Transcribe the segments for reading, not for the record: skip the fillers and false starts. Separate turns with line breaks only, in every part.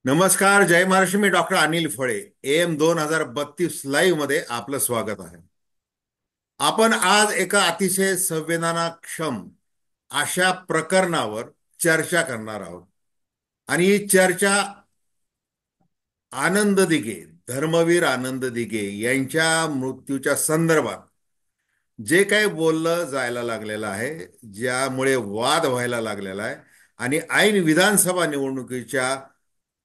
नमस्कार, जय महाराष्ट्र. मी डॉक्टर अनिल फळे. AM 2032 live मध्ये आपलं स्वागत आहे. आपण आज एका अतिशय संवेदनाक्षम अशा प्रकरणावर चर्चा करणार आहोत. आणि ही चर्चा आनंद दिघे, धर्मवीर आनंद दिघे यांच्या मृत्यूच्या संदर्भात जे काही बोललं जायला लागलेलं आहे, ज्यामुळे वाद व्हायला लागलेला आहे, आणि ऐन विधानसभा निवडणुकीच्या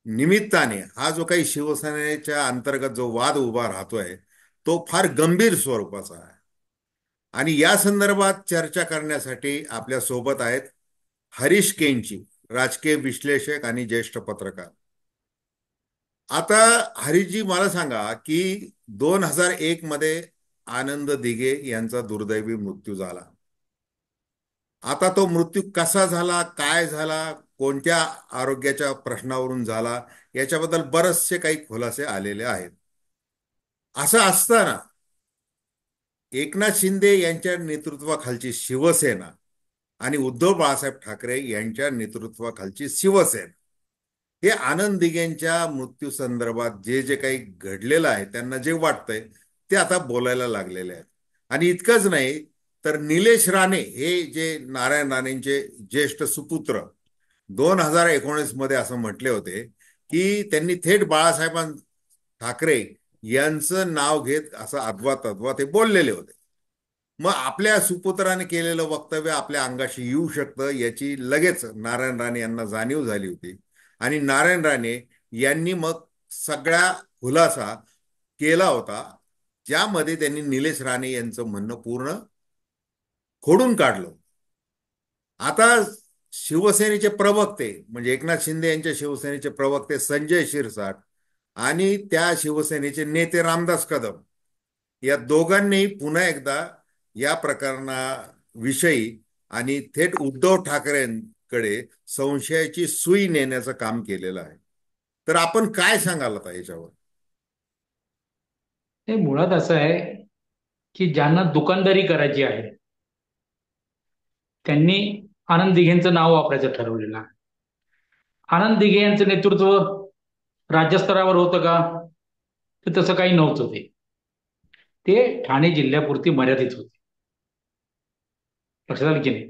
निमित्ताने हा जो काही शिवसेनेच्या अंतर्गत जो वाद उभा राहतोय तो फार गंभीर स्वरूपाचा आहे. आणि या संदर्भात चर्चा करण्यासाठी आपल्या सोबत आहेत हरीश केंची, राजकीय विश्लेषक आणि ज्येष्ठ पत्रकार. आता हरीशजी, मला सांगा की 2001 मध्ये आनंद दिघे यांचा दुर्दैवी मृत्यू झाला. आता तो मृत्यू कसा झाला, काय झाला, कोणत्या आरोग्याच्या प्रश्नावरून झाला, याच्याबद्दल बरेचसे काही खुलासे आलेले आहेत. असं असताना एकनाथ शिंदे यांच्या नेतृत्वाखालची शिवसेना आणि उद्धव बाळासाहेब ठाकरे यांच्या नेतृत्वाखालची शिवसेना हे आनंद दिघेंच्या मृत्यू संदर्भात जे जे काही घडलेलं आहे, त्यांना जे वाटतंय ते आता बोलायला लागलेले आहेत. आणि इतकंच नाही तर निलेश राणे हे जे नारायण राणेंचे ज्येष्ठ सुपुत्र 2019 मध्ये असं म्हटले होते की त्यांनी थेट बाळासाहेब ठाकरे यांचं नाव घेत असं अद्वा तद्वा ते बोललेले होते. मग आपल्या सुपुत्राने केलेलं वक्तव्य आपल्या अंगाशी येऊ शकतं याची लगेच नारायण राणे यांना जाणीव झाली होती. आणि नारायण राणे यांनी मग सगळा खुलासा केला होता, ज्यामध्ये त्यांनी निलेश राणे यांचं म्हणणं पूर्ण खोडून काढलं. आता शिवसेनेचे प्रवक्ते म्हणजे एकनाथ शिंदे यांच्या शिवसेनेचे प्रवक्ते संजय शिरसाट आणि त्या शिवसेनेचे नेते रामदास कदम या दोघांनी पुन्हा एकदा या प्रकरणाविषयी आणि थेट उद्धव ठाकरेंकडे संशयाची सुई नेण्याचं काम केलेलं आहे. तर आपण काय सांगाल आता याच्यावर?
हे मुळात असं आहे की ज्यांना दुकानदारी करायची आहे त्यांनी आनंद दिघेंचं नाव वापरायचं ठरवलेलं आहे. आनंद दिघे यांचं नेतृत्व राज्यस्तरावर होतं का? तर तसं काही नव्हतं. ते ठाणे जिल्ह्यापुरती मर्यादित होते. लक्षात आलं की नाही?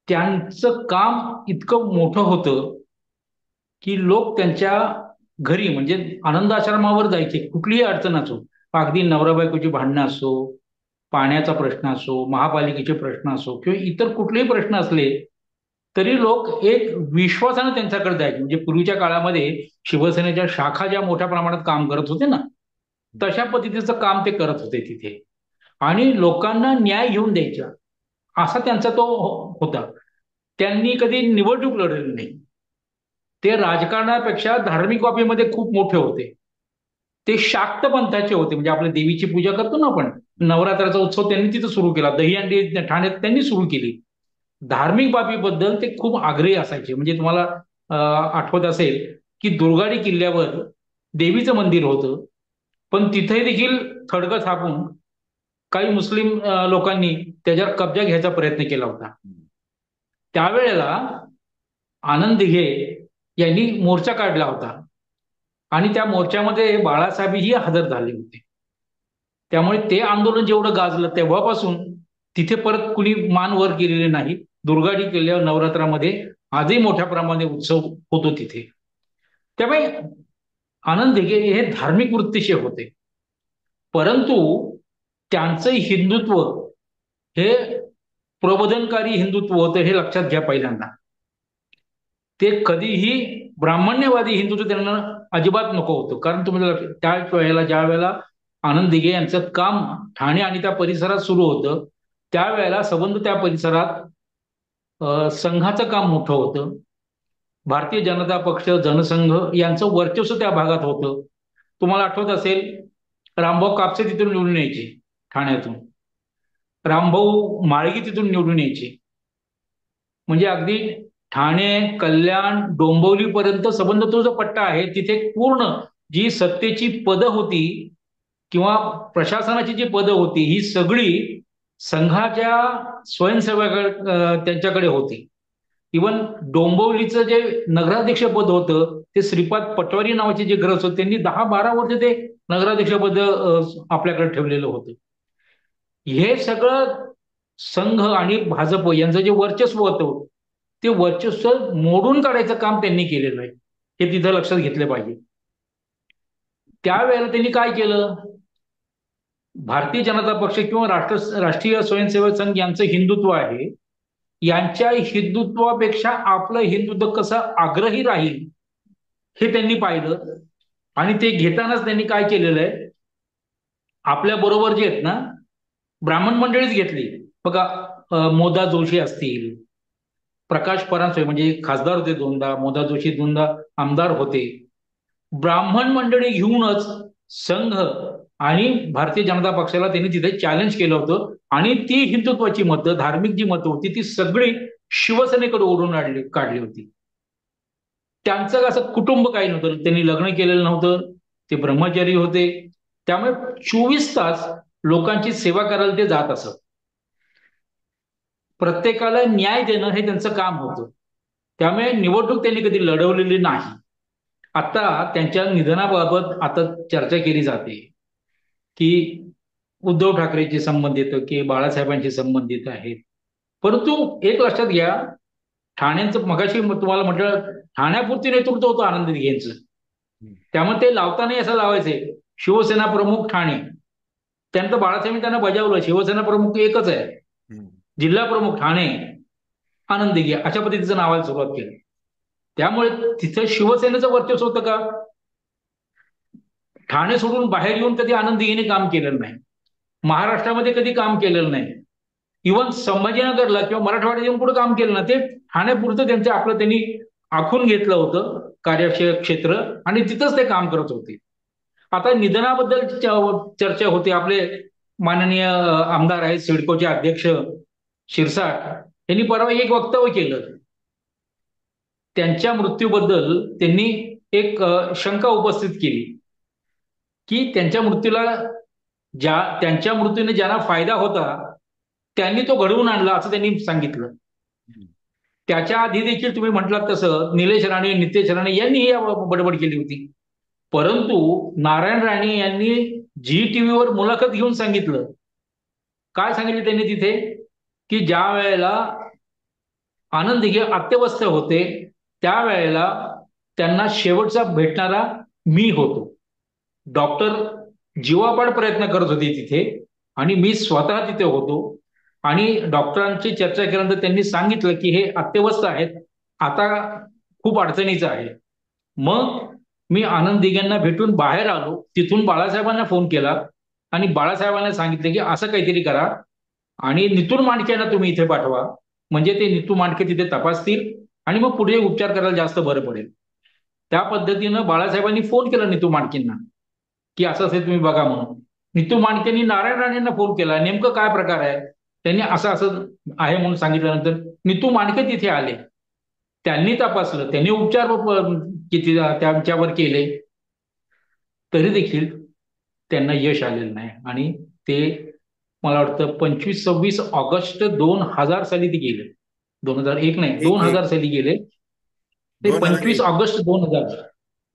त्यांचं काम इतकं मोठं होतं की लोक त्यांच्या घरी म्हणजे आनंद आश्रमावर जायचे, कुठलीही अडचण असो, अगदी नवरा बायकोची भांडणं असो, पाण्याचा प्रश्न असो, महापालिकेचे प्रश्न असो किंवा इतर कुठलेही प्रश्न असले तरी लोक एक विश्वासाने त्यांच्याकडे जायचे. म्हणजे पूर्वीच्या काळामध्ये शिवसेनेच्या शाखा ज्या मोठ्या प्रमाणात काम करत होते ना, तशा पद्धतीचं काम ते करत होते तिथे. आणि लोकांना न्याय घेऊन द्यायचा असा त्यांचा तो होता. त्यांनी कधी निवडणूक लढवली नाही. ते राजकारणापेक्षा धार्मिक बाबीमध्ये खूप मोठे होते. ते शाक्त पंथाचे होते. म्हणजे आपल्या देवीची पूजा करतो ना आपण, नवरात्राचा उत्सव त्यांनी तिथं सुरू केला, दहीहंडी ठाण्यात त्यांनी सुरू केली. धार्मिक बाबीबद्दल ते खूप आग्रही असायचे. म्हणजे तुम्हाला आठवत असेल की दुर्गाडी किल्ल्यावर देवीचं मंदिर होतं, पण तिथे देखील थडगं थापून काही मुस्लिम लोकांनी त्याच्यावर कब्जा घ्यायचा प्रयत्न केला होता. त्यावेळेला आनंद दिघे यांनी मोर्चा काढला होता आणि त्या मोर्चामध्ये बाळासाहेबही हजर झाले होते. त्यामुळे ते आंदोलन जेवढं गाजलं तेव्हापासून तिथे परत कुणी मान वर केलेले नाही. दुर्गाडी किल्ल्यावर नवरात्रामध्ये आजही मोठ्या प्रमाणे उत्सव होतो तिथे. त्यामुळे आनंद दिघे हे धार्मिक वृत्तीचे होते, परंतु त्यांचं हिंदुत्व हे प्रबोधनकारी हिंदुत्व होतं, हे लक्षात घ्या पहिल्यांदा. ते कधीही ब्राह्मण्यवादी हिंदुत्व त्यांना अजिबात नको होतं. कारण तुम्हाला त्या वेळेला ज्या वेळेला आनंद दिघे यांचं काम ठाणे आणि त्या परिसरात सुरू होतं, त्यावेळेला संबंध त्या परिसरात संघाचं काम मोठं होतं. भारतीय जनता पक्ष, जनसंघ यांचं वर्चस्व त्या भागात होतं. तुम्हाला आठवत असेल, रामभाऊ कापसे तिथून निवडून यायचे ठाण्यातून, रामभाऊ माळगी तिथून निवडून यायचे. म्हणजे अगदी ठाणे, कल्याण, डोंबिवलीपर्यंत संबंध तो जो पट्टा आहे तिथे पूर्ण जी सत्तेची पदं होती किंवा प्रशासनाची जी पदं होती ही सगळी संघाच्या स्वयंसेवक त्यांच्याकडे होती. इवन डोंबिवलीचं जे नगराध्यक्ष पद होतं ते श्रीपाद पटवारी नावाचे जे ग्रस्त होते त्यांनी 10-12 वर्ष ते नगराध्यक्ष पद आपल्याकडे ठेवलेलं होतं. हे सगळं संघ आणि भाजप यांचं जे वर्चस्व होतं ते वर्चस्व मोडून काढायचं काम त्यांनी केलेलं आहे, हे तिथं लक्षात घेतलं पाहिजे. त्यावेळेला त्यांनी काय केलं, भारतीय जनता पक्ष किंवा राष्ट्रीय स्वयंसेवक संघ यांचं हिंदुत्व आहे, यांच्या हिंदुत्वापेक्षा आपलं हिंदुत्व कसं आग्रही राहील हे त्यांनी पाहिलं. आणि ते घेतानाच त्यांनी काय केलेलं आहे, आपल्या बरोबर जे आहेत ना ब्राह्मण मंडळीच घेतली. बघा, मोदा जोशी असतील, प्रकाश परांजपे म्हणजे खासदार होते दोनदा, मोदा जोशी दोनदा आमदार होते. ब्राह्मण मंडळी घेऊनच संघ आणि भारतीय जनता पक्षाला त्यांनी तिथे चॅलेंज केलं होतं. आणि ती हिंदुत्वाची मतं, धार्मिक जी मतं होती ती सगळी शिवसेनेकडे ओढून काढली होती. त्यांचं असं कुटुंब काही नव्हतं, त्यांनी लग्न केलेलं नव्हतं, ते ब्रह्मचारी होते. त्यामुळे 24 तास लोकांची सेवा करायला ते जात असत. प्रत्येकाला न्याय देणं हे त्यांचं काम होतं. त्यामुळे निवडणूक त्यांनी कधी लढवलेली नाही. आता त्यांच्या निधनाबाबत आता चर्चा केली जाते की उद्धव ठाकरेशी संबंधित की बाळासाहेबांशी संबंधित आहेत. परंतु एक लक्षात घ्या, ठाण्याचं मगाशी तुम्हाला म्हटलं ठाण्यापुरती नेतृत्व होतं आनंद दिघेंचं. त्यामुळे ते लावताना असं लावायचंय शिवसेना प्रमुख ठाणे. त्यानंतर बाळासाहेबांनी त्यांना बजावलं शिवसेना प्रमुख एकच आहे, जिल्हा प्रमुख ठाणे आनंद दिघे अशा पद्धतीचं नावाला सुरुवात केली. त्यामुळे तिथं शिवसेनेचं वर्चस्व होतं का, ठाणे सोडून बाहेर येऊन कधी आनंद दिघेने काम केलेलं नाही, महाराष्ट्रामध्ये कधी काम केलेलं नाही. इव्हन संभाजीनगरला किंवा मराठवाड्यात येऊन कुठं काम केलं ना, ते ठाण्यापुरतं त्यांचं आपलं त्यांनी आखून घेतलं होतं कार्यक्षेत्र आणि तिथंच ते काम करत होते. आता निधनाबद्दल चर्चा होते. आपले माननीय आमदार आहेत सिडकोचे अध्यक्ष शिरसाट यांनी परवा एक वक्तव्य केलं. त्यांच्या मृत्यूबद्दल त्यांनी एक शंका उपस्थित केली की त्यांच्या मृत्यूने ज्यांना फायदा होता त्यांनी तो घडवून आणला असं त्यांनी सांगितलं. त्याच्या आधी देखील तुम्ही म्हटलात तसं निलेश राणे, नितेश राणे यांनी ही बडबड केली होती. परंतु नारायण राणे यांनी जी टीव्हीवर मुलाखत घेऊन सांगितलं, काय सांगितलं त्यांनी तिथे, की ज्या वेळेला आनंद दिघे अत्यवस्थ होते त्यावेळेला त्यांना शेवटचा भेटणारा मी होतो. डॉक्टर जीवापाड प्रयत्न करत होते तिथे आणि मी स्वतः तिथे होतो. आणि डॉक्टरांची चर्चा केल्यानंतर त्यांनी सांगितलं की हे अत्यवस्थ आहेत, आता खूप अडचणीचं आहे. मग मी आनंद दिघेंना भेटून बाहेर आलो, तिथून बाळासाहेबांना फोन केला आणि बाळासाहेबांना सांगितलं की असं काहीतरी करा आणि नितूर मांडकेंना तुम्ही इथे पाठवा, म्हणजे ते नितू मांडके तिथे तपासतील आणि मग पुढे उपचार करायला जास्त बरं पडेल. त्या पद्धतीनं बाळासाहेबांनी फोन केला नितू मांडकेंना की असं असेल तुम्ही बघा म्हणून. नितू मांडकेंनी नारायण राणेंना फोन केला, नेमकं काय प्रकार आहे. त्यांनी असं असं आहे म्हणून सांगितल्यानंतर नितू मांडके तिथे आले, त्यांनी तपासलं, त्यांनी उपचार किती त्यांच्यावर केले, तरी देखील त्यांना यश आलेलं नाही. आणि ते मला वाटतं 25-26 ऑगस्ट 2000 साली ते गेले. 2001 नाही,
एक
2000
एक
साली गेले ते.
2001.
25 ऑगस्ट 2000.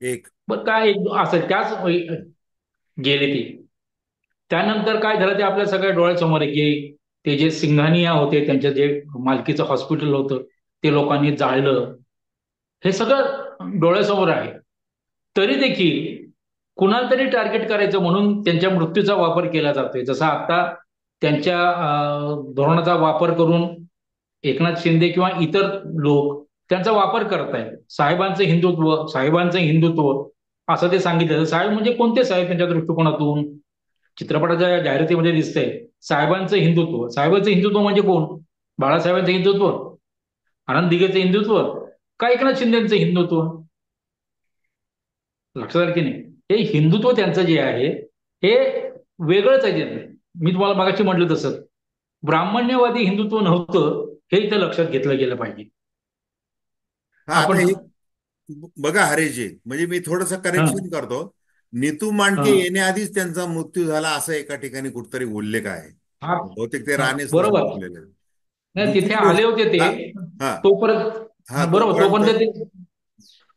एक.
बर काय एक असं त्याच गेले ते. त्यानंतर काय झालं ते आपल्या सगळ्या डोळ्यासमोर आहे की ते जे सिंघानिया होते त्यांच्या जे मालकीचं हॉस्पिटल होतं ते लोकांनी जाळलं, हे सगळं डोळ्यासमोर आहे. तरी देखील कुणाला तरी टार्गेट करायचं म्हणून त्यांच्या मृत्यूचा वापर केला जातोय. जसा आता त्यांच्या धोरणाचा वापर करून एकनाथ शिंदे किंवा इतर लोक त्यांचा वापर करत आहेत. साहेबांचं हिंदुत्व, साहेबांचं हिंदुत्व असं ते सांगितलं. साहेब म्हणजे कोणते साहेब त्यांच्या दृष्टिकोनातून चित्रपटाच्या जाहिरातीमध्ये दिसतंय साहेबांचं हिंदुत्व. साहेबांचं हिंदुत्व म्हणजे कोण, बाळासाहेबांचं हिंदुत्व, आनंद दिघेचं हिंदुत्व का एकनाथ शिंदेचं हिंदुत्व. लक्षात आलं की नाही. हे हिंदुत्व त्यांचं जे आहे हे वेगळंच आहे. मी तुम्हाला मगाशी म्हटलं तसं ब्राह्मण्यवादी हिंदुत्व नव्हतं, हे इथं लक्षात घेतलं गेलं पाहिजे.
हा, आता
आपण
एक बघा हरेशजी, म्हणजे मी थोडस
हा
करेक्शन करतो. नीतू मांडके
हा
येण्याआधीच त्यांचा मृत्यू झाला असं एका ठिकाणी कुठतरी उल्लेख आहे.
हा
बहुतेक ते
हा
राणेच तसं
बरोबर.
म्हटलेलं आहे.
नाही, तिथे
दुसरी
आले
गोष्ट.
होते ते.
हा. हा.
तोपर्यंत
हा
बरोबर,
तोपर्यंत.
तोपर्यंत ते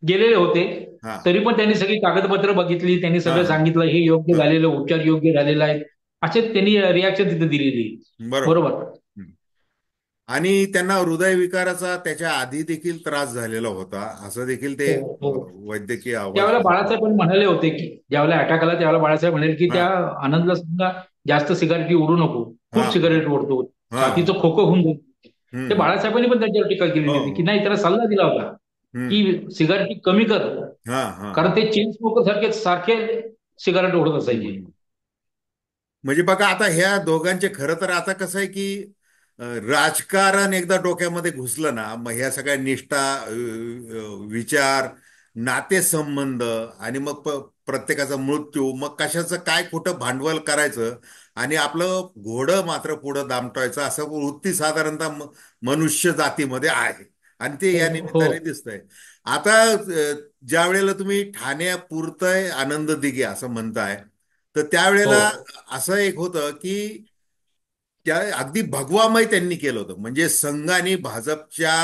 गेलेले होते.
हा.
तरी पण त्यांनी सगळी कागदपत्र बघितली, त्यांनी
हा.
सगळं सांगितलं हे योग्य
हा.
झालेलं, उपचार योग्य झालेला आहे, असे त्यांनी रिॲक्शन तिथे दिलेली.
बरोबर.
बरोबर.
आणि त्यांना हृदयविकाराचा त्याच्या आधी देखील त्रास झालेला होता, असं देखील ते
हो, हो.
वैद्यकीय अहवाल
त्यावेळेला
सांगतात.
बाळासाहेब पण म्हणाले होते की ज्यावेळेला अटॅक आला त्यावेळेला बाळासाहेब म्हणाले की
हा.
त्या आनंदला सुद्धा जास्त सिगारेटी ओढू नको,
हा.
खूप सिगारेट ओढतो,
हा. हा.
छातीचं खोकं होऊन जाईल. ते
हम्म.
बाळासाहेबांनी पण त्यांच्यावर टीका
हो,
केलेली होती की
हो.
नाही, त्याला सल्ला दिला होता
हम्म.
की सिगारेटी कमी कर,
हा. हा.
कारण ते चेन स्मोकर सारखे सारखे सिगारेट ओढत असायचे.
हम्म. म्हणजे बघा आता ह्या दोघांचे खरं तर आता कसं आहे की राजकारण एकदा डोक्यामध्ये घुसलं ना, मग ह्या सगळ्या निष्ठा, विचार, नातेसंबंध, आणि मग प्रत्येकाचा मृत्यू, मग कशाचं काय कुठं भांडवल करायचं आणि आपलं घोडं मात्र पुढं दामटायचं, असं वृत्ती साधारणतः मनुष्य जातीमध्ये आहे. आणि ते
हो,
या
हो,
निमित्ताने दिसतंय. आता ज्या वेळेला तुम्ही ठाण्यापुरतं आनंद दिघे असं म्हणताय, तर
हो,
त्यावेळेला असं एक होतं की त्या अगदी भगवामय त्यांनी केलं होतं. म्हणजे संघ आणि भाजपच्या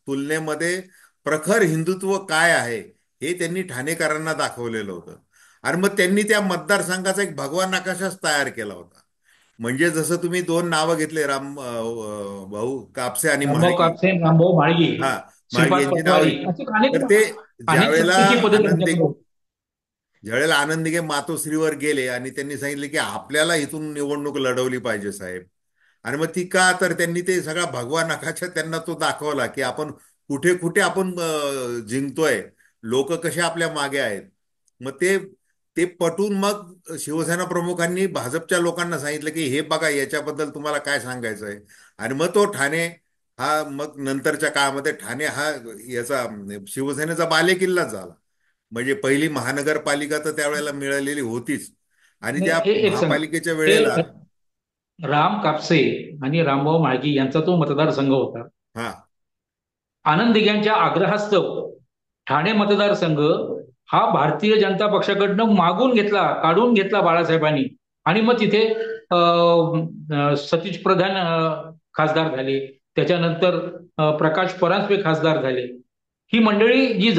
तुलनेमध्ये प्रखर हिंदुत्व काय आहे हे त्यांनी ठाणेकरांना दाखवलेलं होतं. आणि मग त्यांनी त्या मतदारसंघाचा एक भगवा नकाशाच तयार केला होता. म्हणजे जसं तुम्ही दोन नावं घेतले, भाऊ कापसे आणि
रामभाऊ
म्हाळगी.
कापसे, रामभाऊ म्हाळगी,
हा. म्हाळगी
श्रीपाद
यांची नावं
पटवारी,
घेतली.
असे अनेक
तर ते
अनेक
ज्यावेळेला
सक्तीची पद्धत
आनंदी
त्यांच्याकडे होती.
ज्यावेळेला आनंद दिघे मातोश्रीवर गेले आणि त्यांनी सांगितले की आपल्याला इथून निवडणूक लढवली पाहिजे साहेब. आणि मग ती का, तर त्यांनी ते सगळा भगवा नकाशा त्यांना तो दाखवला की आपण कुठे कुठे आपण जिंकतोय, लोक कसे आपल्या मागे आहेत. मग ते ते पटून मग शिवसेना प्रमुखांनी भाजपच्या लोकांना सांगितलं की हे बघा, याच्याबद्दल तुम्हाला काय सांगायचं आहे. आणि मग तो ठाणे हा, मग नंतरच्या काळामध्ये ठाणे हा याचा शिवसेनेचा बालेकिल्लाच झाला. म्हणजे पहिली महानगरपालिका तर त्यावेळेला मिळालेली होतीच. आणि
नाही,
त्या
एक सांग,
महापालिकेच्या
हे
वेळेला.
राम कापसे आणि रामभाऊ म्हाळगी यांचा तो मतदारसंघ होता.
हा.
आनंद दिघ्यांच्या आग्रहास्तव ठाणे मतदारसंघ हा भारतीय जनता पक्षाकडनं मागून घेतला, काढून घेतला बाळासाहेबांनी. आणि मग तिथे सतीश प्रधान खासदार झाले. त्याच्यानंतर प्रकाश परांजपे खासदार झाले. ही मंडळी जी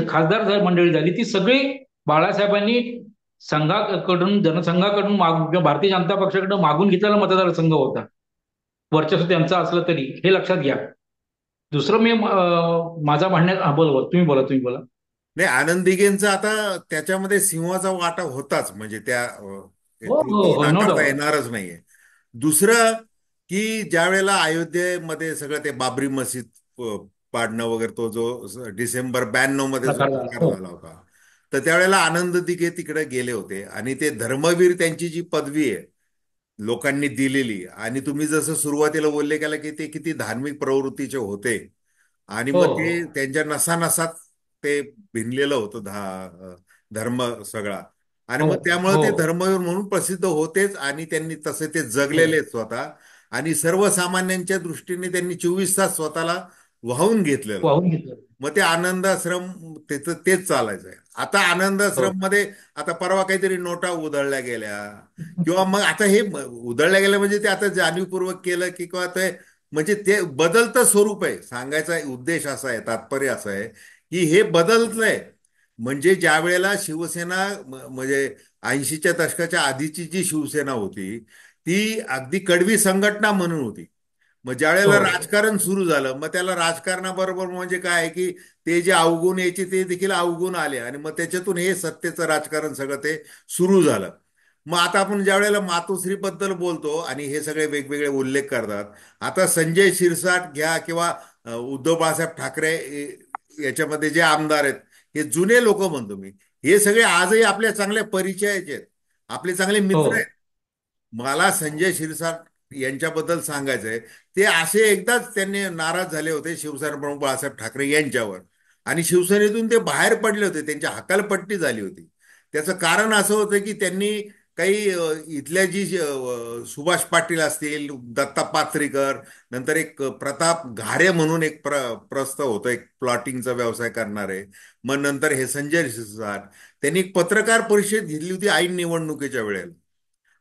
मंडळी झाली ती सगळी बाळासाहेबांनी संघाकडून, जनसंघाकडून किंवा भारतीय जनता पक्षाकडून मागून घेतलेला मतदारसंघ होता. वर्चस्व त्यांचं असलं तरी हे लक्षात घ्या. दुसरं मी माझा म्हणण्यात, हा, बोला बोला, तुम्ही बोला, तुम्ही बोला.
नाही, आनंद दिघेंचा आता त्याच्यामध्ये सिंहाचा वाटा होताच. म्हणजे त्या
हो, हो,
ते
हो, नो
नाकारता
डाऊट.
येणारच नाहीये. दुसरं की ज्या वेळेला अयोध्येमध्ये सगळं ते बाबरी मशीद पाडणं वगैरे, तो जो डिसेंबर 92 मध्ये जो
प्रकार झाला.
प्रकार
हो,
झाला होता, तर त्यावेळेला आनंद दिघे तिकडे गेले होते. आणि ते धर्मवीर त्यांची जी पदवी आहे लोकांनी दिलेली, आणि तुम्ही जसं सुरुवातीला बोलले गेला की ते किती धार्मिक प्रवृत्तीचे होते, आणि
हो,
मग ते त्यांच्या नसानसात ते भिनलेलं होतं धर्म सगळा. आणि
हो,
मग त्यामुळे
हो.
ते धर्मवीर म्हणून प्रसिद्ध होतेच, आणि त्यांनी तसे ते
हो,
जगलेले स्वतः. आणि सर्वसामान्यांच्या दृष्टीने त्यांनी 24 तास स्वतःला वाहून घेतलेलं.
वाहून घेतलं.
मग ते आनंदाश्रम त्याचं तेच चालायचं आहे. आता
हो,
आनंदाश्रम मध्ये आता परवा काहीतरी नोटा उधळल्या गेल्या, किंवा मग आता हे उधळल्या गेल्या म्हणजे ते आता जाणीवपूर्वक केलं की, किंवा ते म्हणजे ते बदलतं स्वरूप आहे. सांगायचा उद्देश असा आहे, तात्पर्य असं आहे की हे बदलतंय. म्हणजे ज्या वेळेला शिवसेना म्हणजे 80च्या दशकाच्या आधीची जी शिवसेना होती, ती अगदी कडवी संघटना म्हणून होती. मग ज्या
हो,
वेळेला राजकारण सुरू झालं, मग त्याला राजकारणाबरोबर म्हणजे काय आहे की ते जे अवगुण यायचे ते देखील अवगुण आले, आणि मग त्याच्यातून हे सत्तेचं राजकारण सगळं ते सुरू झालं. मग आता आपण ज्या वेळेला मातोश्रीबद्दल बोलतो आणि हे सगळे वेगवेगळे उल्लेख करतात, आता संजय शिरसाट घ्या किंवा उद्धव बाळासाहेब ठाकरे, याच्यामध्ये जे आमदार आहेत, हे जुने लोक म्हणतो मी, हे सगळे आजही आपल्या चांगल्या परिचयाचे आहेत, आपले चांगले
हो,
मित्र आहेत. मला संजय शिरसाट यांच्याबद्दल सांगायचं आहे, ते असे एकदाच त्यांनी नाराज झाले होते शिवसेना प्रमुख बाळासाहेब ठाकरे यांच्यावर, आणि शिवसेनेतून ते बाहेर पडले होते, त्यांची हकालपट्टी झाली होती. त्याचं कारण असं होतं की त्यांनी काही इथल्या जी सुभाष पाटील असतील, दत्ता पात्रीकर, नंतर एक प्रताप घारे म्हणून एक प्रस्ताव होतं, एक प्लॉटिंगचा व्यवसाय करणारे. मग नंतर हे संजय शिरसाट, त्यांनी एक पत्रकार परिषद घेतली होती ऐन निवडणुकीच्या वेळेला,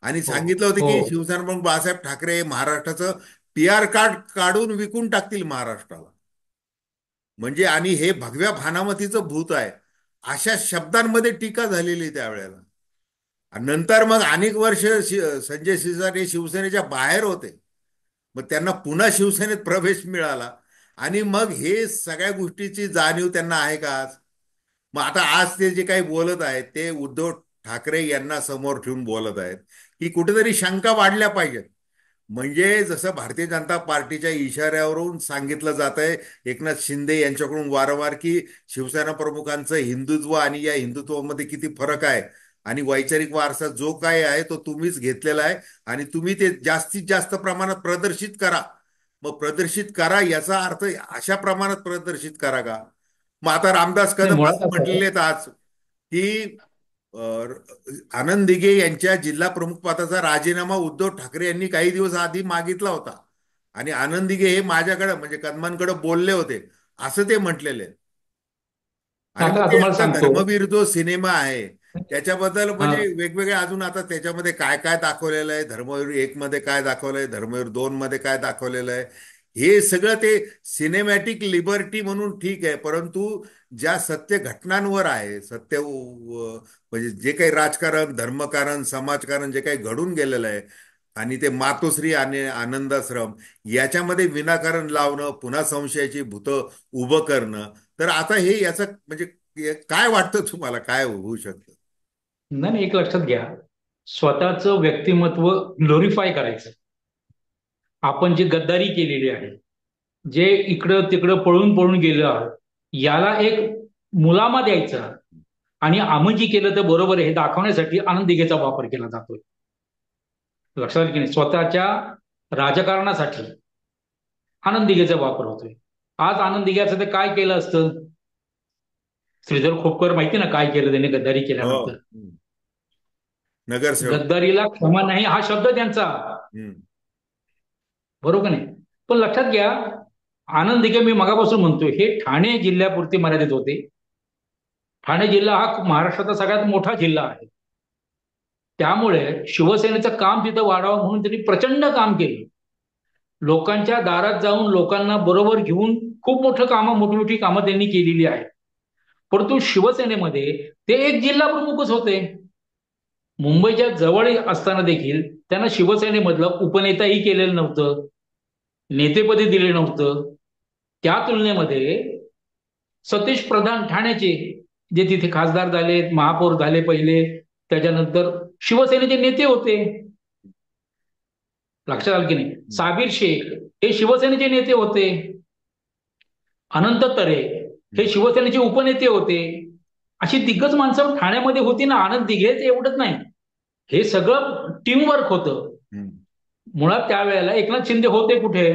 आणि
हो,
सांगितलं होतं
हो,
की शिवसेना प्रमुख बाळासाहेब ठाकरे हे महाराष्ट्राचं PR कार्ड काढून विकून टाकतील महाराष्ट्राला. म्हणजे आणि हे भगव्या भानामतीचं भूत आहे, अशा शब्दांमध्ये टीका झालेली त्यावेळेला. आणि नंतर मग अनेक वर्ष संजय शिरसाट हे शिवसेनेच्या बाहेर होते. मग त्यांना पुन्हा शिवसेनेत प्रवेश मिळाला. आणि मग हे सगळ्या गोष्टीची जाणीव त्यांना आहे का आज? मग आता आज ते जे काही बोलत आहेत ते उद्धव ठाकरे यांना समोर ठेवून बोलत आहेत, की कुठेतरी शंका वाढल्या पाहिजेत. म्हणजे जसं भारतीय जनता पार्टीच्या इशाऱ्यावरून सांगितलं जात आहे एकनाथ शिंदे यांच्याकडून वारंवार, की शिवसेना प्रमुखांचं हिंदुत्व आणि या हिंदुत्वामध्ये किती फरक आहे, आणि वैचारिक वारसा जो काय आहे तो तुम्हीच घेतलेला आहे, आणि तुम्ही ते जास्तीत जास्त प्रमाणात प्रदर्शित करा. मग प्रदर्शित करा याचा अर्थ अशा प्रमाणात प्रदर्शित करा का? मग आता रामदास
नाही,
कदम
मुळात
असं
असं आहे.
म्हटलेले आहेत आज, की अ, आनंद दिघे यांच्या जिल्हा प्रमुख पदाचा राजीनामा उद्धव ठाकरे यांनी काही दिवस आधी मागितला होता, आणि आनंद दिघे हे माझ्याकडे म्हणजे कदमांकडे बोलले होते, असं ते म्हटलेले आहेत. आणि मग
आता
ते
तुम्हाला
आता
सांगतो.
धर्मवीर जो सिनेमा आहे त्याच्याबद्दल
हा,
म्हणजे वेगवेगळे अजून आता त्याच्यामध्ये काय काय दाखवलेलं आहे, धर्मवीर एक मध्ये काय दाखवलंय, धर्मवीर दोन मध्ये काय दाखवलेलं आहे, हे सगळं ते सिनेमॅटिक लिबर्टी म्हणून ठीक आहे. परंतु ज्या सत्य घटनांवर आहे, सत्य म्हणजे जे काही राजकारण, धर्मकारण, समाजकारण जे काही घडून गेलेलं आहे, आणि ते मातोश्री आणि आनंदाश्रम याच्यामध्ये विनाकारण लावणं, पुन्हा संशयाची भूतं उभं करणं, तर आता हे याचं म्हणजे काय वाटतं तुम्हाला काय होऊ शकतं?
नाही नाही, एक लक्षात घ्या. स्वतःचं व्यक्तिमत्व ग्लोरीफाय करायचं. आपण जी गद्दारी केलेली आहे, जे इकडं तिकडं पळून पळून गेलं आहे, याला एक मुलामा द्यायचा आणि आम्ही जी केलं तर बरोबर आहे हे दाखवण्यासाठी आनंद दिघेचा वापर केला जातोय. लक्षात आलं की नाही? स्वतःच्या राजकारणासाठी आनंद दिघेचा वापर होतोय. आज आनंद दिघ्याचं ते काय केलं असतं? श्रीधर खोपकर माहिती ना काय केलं त्यांनी गद्दारी
हो.
केल्यानंतर?
नगरसेवक.
गद्दारीला क्षमा नाही हा शब्द त्यांचा.
हम्म.
बरोबर नाही? पण लक्षात घ्या, आनंद दिघे मी मगापासून म्हणतोय हे ठाणे जिल्ह्यापुरते मर्यादित होते. ठाणे जिल्हा हा महाराष्ट्राचा सगळ्यात मोठा जिल्हा आहे. त्यामुळे शिवसेनेचं काम तिथं वाढावं म्हणून त्यांनी प्रचंड काम केलं. लोकांच्या दारात जाऊन लोकांना बरोबर घेऊन खूप मोठं कामं, मोठी मोठी कामं त्यांनी केलेली आहेत. परंतु शिवसेनेमध्ये ते एक जिल्हा प्रमुखच होते. मुंबईच्या जवळ असताना देखील त्यांना शिवसेनेमधलं उपनेताही केलेलं नव्हतं, नेतेपदी दिले नव्हतं. त्या तुलनेमध्ये सतीश प्रधान ठाण्याचे, जे तिथे खासदार झाले, महापौर झाले पहिले, त्याच्यानंतर शिवसेनेचे नेते होते. लक्षात आलं की नाही? साबीर शेख हे शिवसेनेचे नेते होते. अनंत तरे हे शिवसेनेचे उपनेते होते. अशी दिग्गज माणसं ठाण्यामध्ये होती ना. आनंद दिघेच एवढंच नाही, हे सगळं टीमवर्क होतं.
हम्म.
मुळात त्यावेळेला एकनाथ शिंदे होते कुठे?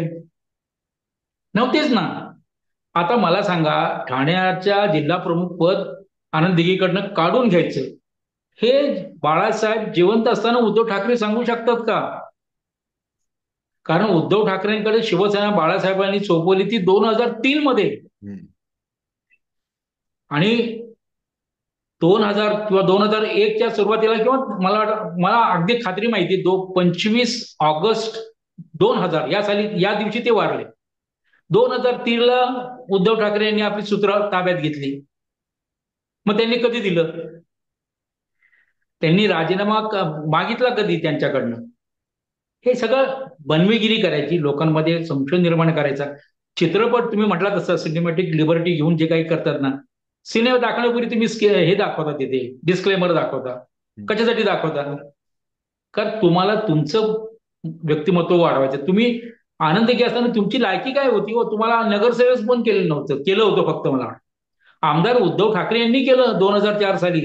नव्हतेच ना. आता मला सांगा, ठाण्याच्या जिल्हा प्रमुख पद आनंद दिघेकडनं काढून घ्यायचं, हे बाळासाहेब जिवंत असताना उद्धव ठाकरे सांगू शकतात का? कारण उद्धव ठाकरेंकडे शिवसेना बाळासाहेबांनी सोपवली ती 2003 मध्ये.
हम्म.
आणि 2000 किंवा 2001च्या सुरुवातीला, किंवा मला अगदी खात्री माहिती, 25 ऑगस्ट 2000 या साली, या दिवशी ते वारले. 2003ला उद्धव ठाकरे यांनी आपली सूत्र ताब्यात घेतली. मग त्यांनी कधी दिलं? त्यांनी राजीनामा मागितला कधी त्यांच्याकडनं? हे सगळं बनवेगिरी करायची, लोकांमध्ये संशय निर्माण करायचा. चित्रपट तुम्ही म्हटला तसं सिनेमॅटिक लिबर्टी घेऊन जे काही करतात ना, सिनेमा दाखवण्यापूर्वी तुम्ही हे दाखवता, तिथे डिस्क्लेमर दाखवता. कशासाठी दाखवता? कारण तुम्हाला तुमचं व्यक्तिमत्व वाढवायचं. तुम्ही आनंदी असताना तुमची लायकी काय होती? व तुम्हाला नगरसेवक पण केलं नव्हतं, केलं होतं फक्त मला आमदार उद्धव ठाकरे यांनी केलं 2004 साली.